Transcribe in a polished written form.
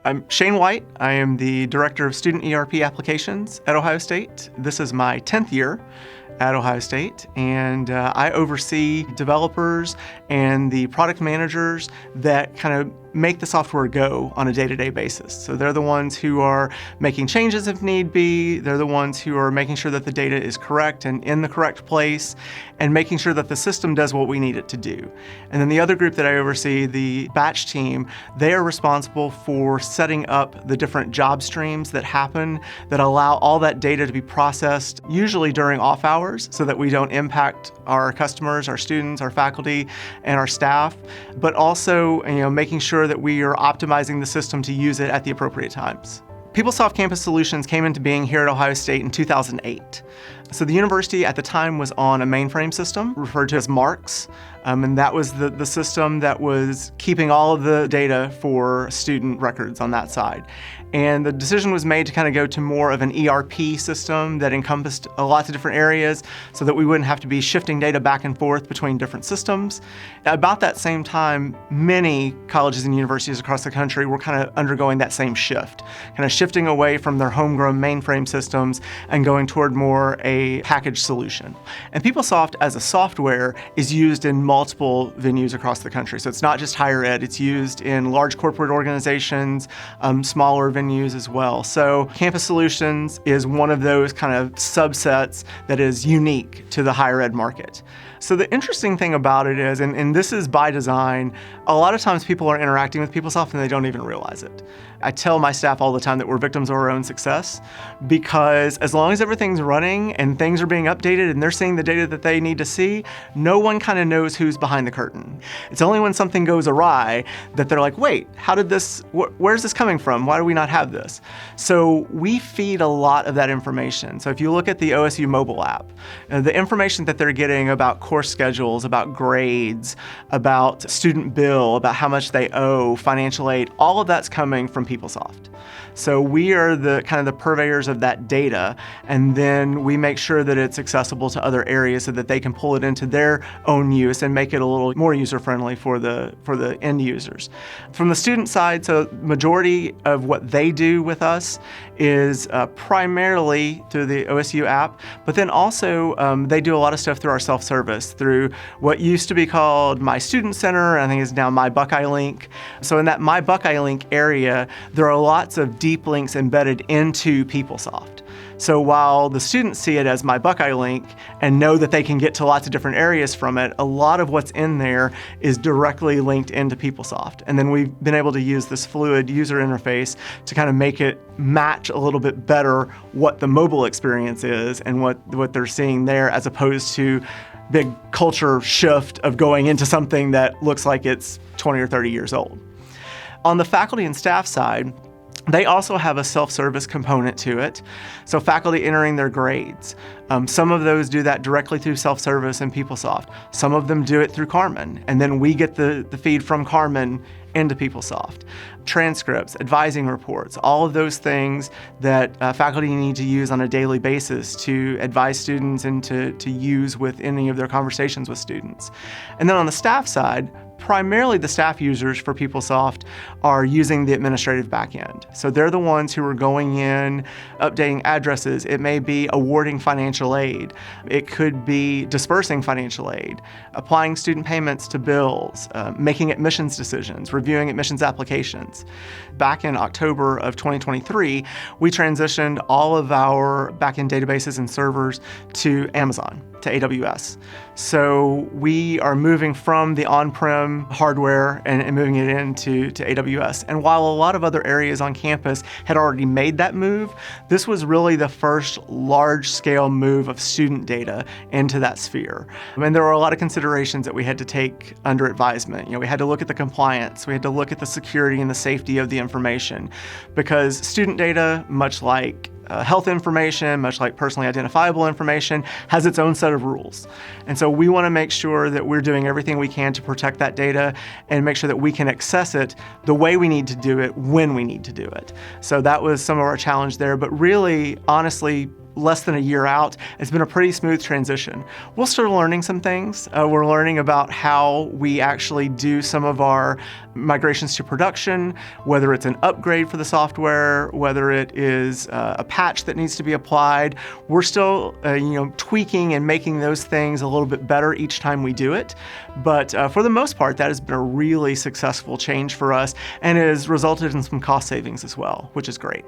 I'm Shane White. I am the Director of Student ERP Applications at Ohio State. This is my 10th year at Ohio State, and I oversee developers and the product managers that kind of make the software go on a day-to-day basis. So they're the ones who are making changes if need be. They're the ones who are making sure that the data is correct and in the correct place, and making sure that the system does what we need it to do. And then the other group that I oversee, the batch team, they are responsible for setting up the different job streams that happen that allow all that data to be processed, usually during off hours, so that we don't impact our customers, our students, our faculty, and our staff, but also making sure that we are optimizing the system to use it at the appropriate times. PeopleSoft Campus Solutions came into being here at Ohio State in 2008. So the university at the time was on a mainframe system referred to as MARCS, and that was the system that was keeping all of the data for student records on that side. And the decision was made to kind of go to more of an ERP system that encompassed lots of different areas so that we wouldn't have to be shifting data back and forth between different systems. About that same time, many colleges and universities across the country were kind of undergoing that same shift, kind of shifting away from their homegrown mainframe systems and going toward more a packaged solution. And PeopleSoft as a software is used in multiple venues across the country. So it's not just higher ed, it's used in large corporate organizations, smaller venues as well. So Campus Solutions is one of those kind of subsets that is unique to the higher ed market. So the interesting thing about it is, and this is by design, a lot of times people are interacting with PeopleSoft and they don't even realize it. I tell my staff all the time that we're victims of our own success, because as long as everything's running and things are being updated and they're seeing the data that they need to see, no one kind of knows who's behind the curtain. It's only when something goes awry that they're like, wait, how did this, where's this coming from? Why do we not have this? So we feed a lot of that information. So if you look at the OSU mobile app, the information that they're getting about course schedules, about grades, about student bill, about how much they owe, financial aid, all of that's coming from PeopleSoft. So we are the kind of the purveyors of that data, and then we make sure that it's accessible to other areas so that they can pull it into their own use and make it a little more user-friendly for the end users. From the student side, so majority of what they do with us is primarily through the OSU app, but then also they do a lot of stuff through our self-service, through what used to be called My Student Center, and I think is now My Buckeye Link. So in that My Buckeye Link area, there are lots of deep links embedded into PeopleSoft. So while the students see it as My Buckeye Link and know that they can get to lots of different areas from it, a lot of what's in there is directly linked into PeopleSoft. And then we've been able to use this fluid user interface to kind of make it match a little bit better what the mobile experience is and what they're seeing there, as opposed to big culture shift of going into something that looks like it's 20 or 30 years old. On the faculty and staff side, they also have a self-service component to it. So faculty entering their grades. Some of those do that directly through self-service and PeopleSoft. Some of them do it through Carmen, and then we get the feed from Carmen into PeopleSoft. Transcripts, advising reports, all of those things that faculty need to use on a daily basis to advise students and to use with any of their conversations with students. And then on the staff side, primarily the staff users for PeopleSoft are using the administrative backend. So they're the ones who are going in, updating addresses. It may be awarding financial aid. It could be dispersing financial aid, applying student payments to bills, making admissions decisions, reviewing admissions applications. Back in October of 2023, we transitioned all of our backend databases and servers to Amazon, to AWS. So we are moving from the on-prem hardware and moving it into AWS. And while a lot of other areas on campus had already made that move, this was really the first large-scale move of student data into that sphere. And there were a lot of considerations that we had to take under advisement. We had to look at the compliance, we had to look at the security and the safety of the information, because student data, much like health information, much like personally identifiable information, has its own set of rules. And so we want to make sure that we're doing everything we can to protect that data and make sure that we can access it the way we need to do it when we need to do it. So that was some of our challenge there. But really, honestly, less than a year out, it's been a pretty smooth transition. We're still learning some things. We're learning about how we actually do some of our migrations to production, whether it's an upgrade for the software, whether it is a patch that needs to be applied. We're still tweaking and making those things a little bit better each time we do it. But for the most part, that has been a really successful change for us and has resulted in some cost savings as well, which is great.